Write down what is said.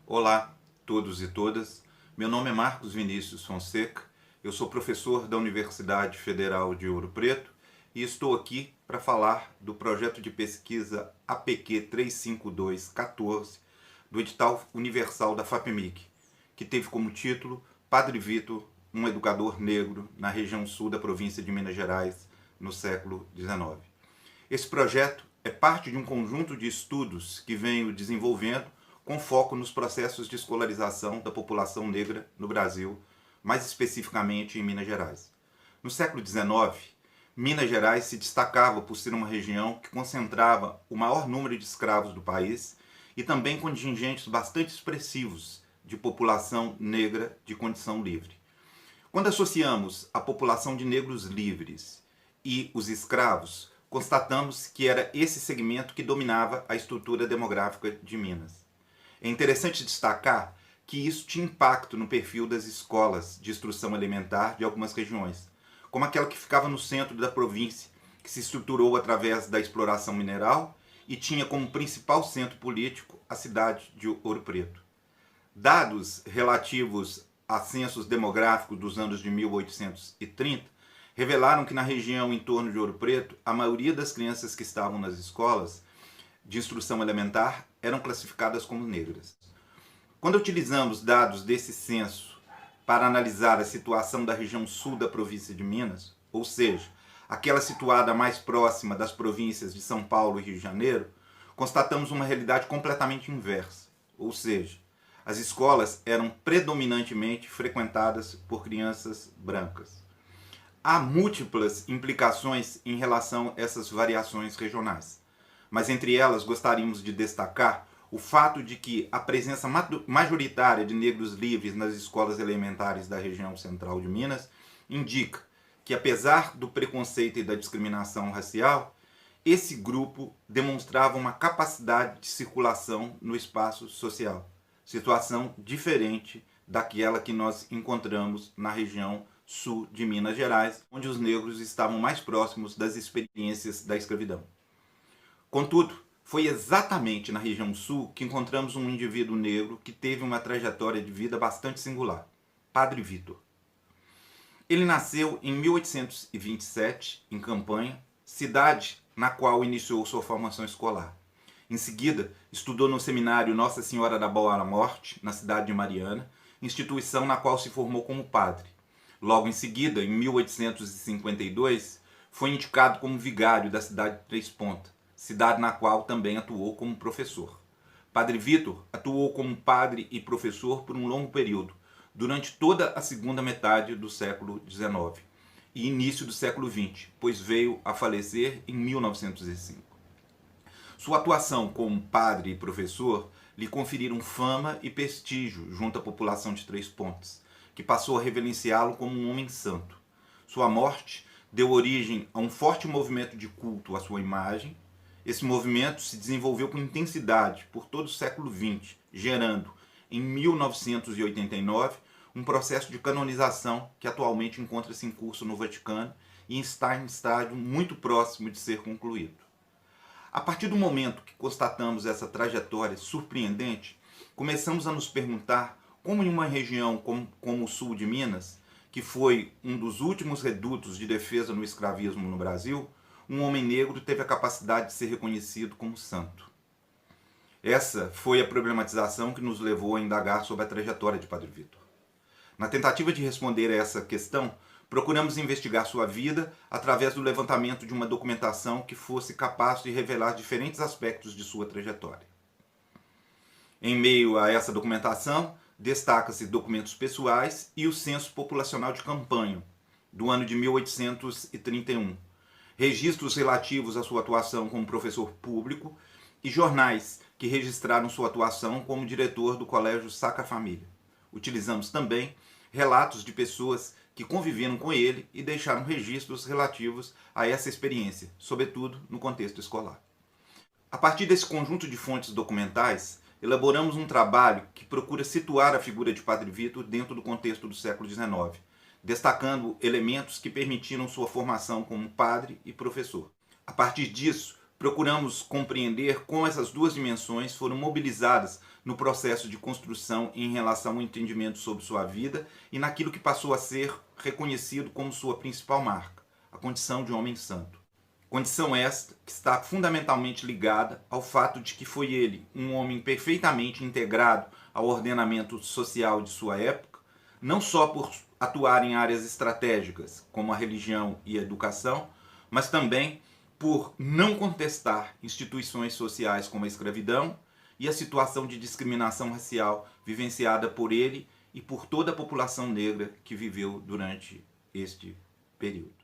Olá, todos e todas. Meu nome é Marcos Vinícius Fonseca. Eu sou professor da Universidade Federal de Ouro Preto e estou aqui para falar do projeto de pesquisa APQ 35214 do edital universal da FAPEMIG, que teve como título Padre Vitor, um educador negro na região sul da província de Minas Gerais no século XIX. Esse projeto é parte de um conjunto de estudos que venho desenvolvendo com foco nos processos de escolarização da população negra no Brasil, mais especificamente em Minas Gerais. No século XIX, Minas Gerais se destacava por ser uma região que concentrava o maior número de escravos do país e também contingentes bastante expressivos de população negra de condição livre. Quando associamos a população de negros livres e os escravos, constatamos que era esse segmento que dominava a estrutura demográfica de Minas. É interessante destacar que isso tinha impacto no perfil das escolas de instrução elementar de algumas regiões, como aquela que ficava no centro da província, que se estruturou através da exploração mineral e tinha como principal centro político a cidade de Ouro Preto. Dados relativos a censos demográficos dos anos de 1830 revelaram que na região em torno de Ouro Preto, a maioria das crianças que estavam nas escolas de instrução elementar eram classificadas como negras. Quando utilizamos dados desse censo para analisar a situação da região sul da província de Minas, ou seja, aquela situada mais próxima das províncias de São Paulo e Rio de Janeiro, constatamos uma realidade completamente inversa, ou seja, as escolas eram predominantemente frequentadas por crianças brancas. Há múltiplas implicações em relação a essas variações regionais, mas entre elas gostaríamos de destacar o fato de que a presença majoritária de negros livres nas escolas elementares da região central de Minas indica que, apesar do preconceito e da discriminação racial, esse grupo demonstrava uma capacidade de circulação no espaço social, situação diferente daquela que nós encontramos na região sul de Minas Gerais, onde os negros estavam mais próximos das experiências da escravidão. Contudo, foi exatamente na região sul que encontramos um indivíduo negro que teve uma trajetória de vida bastante singular, Padre Vitor. Ele nasceu em 1827, em Campanha, cidade na qual iniciou sua formação escolar. Em seguida, estudou no seminário Nossa Senhora da Boa Morte, na cidade de Mariana, instituição na qual se formou como padre. Logo em seguida, em 1852, foi indicado como vigário da cidade de Três Pontas, cidade na qual também atuou como professor. Padre Vitor atuou como padre e professor por um longo período, durante toda a segunda metade do século XIX e início do século XX, pois veio a falecer em 1905. Sua atuação como padre e professor lhe conferiram fama e prestígio junto à população de Três Pontas, que passou a reverenciá-lo como um homem santo. Sua morte deu origem a um forte movimento de culto à sua imagem. Esse movimento se desenvolveu com intensidade por todo o século XX, gerando, em 1989, um processo de canonização que atualmente encontra-se em curso no Vaticano e está em estágio muito próximo de ser concluído. A partir do momento que constatamos essa trajetória surpreendente, começamos a nos perguntar como em uma região como o sul de Minas, que foi um dos últimos redutos de defesa no escravismo no Brasil, um homem negro teve a capacidade de ser reconhecido como santo. Essa foi a problematização que nos levou a indagar sobre a trajetória de Padre Vitor. Na tentativa de responder a essa questão, procuramos investigar sua vida através do levantamento de uma documentação que fosse capaz de revelar diferentes aspectos de sua trajetória. Em meio a essa documentação, destaca-se documentos pessoais e o Censo Populacional de Campanha, do ano de 1831, registros relativos à sua atuação como professor público e jornais que registraram sua atuação como diretor do Colégio Sacra Família. Utilizamos também relatos de pessoas que conviveram com ele e deixaram registros relativos a essa experiência, sobretudo no contexto escolar. A partir desse conjunto de fontes documentais, elaboramos um trabalho que procura situar a figura de Padre Vitor dentro do contexto do século XIX, destacando elementos que permitiram sua formação como padre e professor. A partir disso, procuramos compreender como essas duas dimensões foram mobilizadas no processo de construção em relação ao entendimento sobre sua vida e naquilo que passou a ser reconhecido como sua principal marca, a condição de homem santo. Condição esta que está fundamentalmente ligada ao fato de que foi ele, um homem perfeitamente integrado ao ordenamento social de sua época, não só por atuar em áreas estratégicas como a religião e a educação, mas também por não contestar instituições sociais como a escravidão e a situação de discriminação racial vivenciada por ele e por toda a população negra que viveu durante este período.